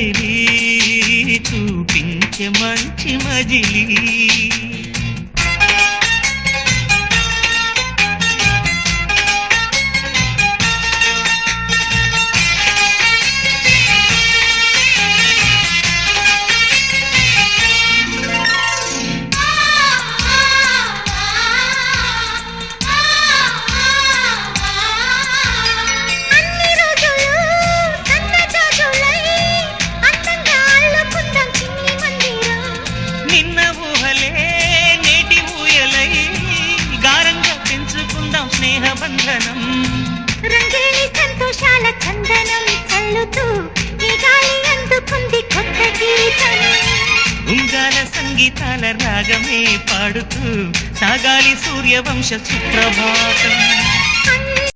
కదిలి చూపించే మంచి మజిలీ బంధనం రంగేలి సంతోషాల చందనం చల్లుతూ ఈ గాలి అందుకుంది కొత్త గీతం ఉంగాల సంగీతాల రాగమే పాడుతూ సాగాలి సూర్యవంశ సుప్రభాతం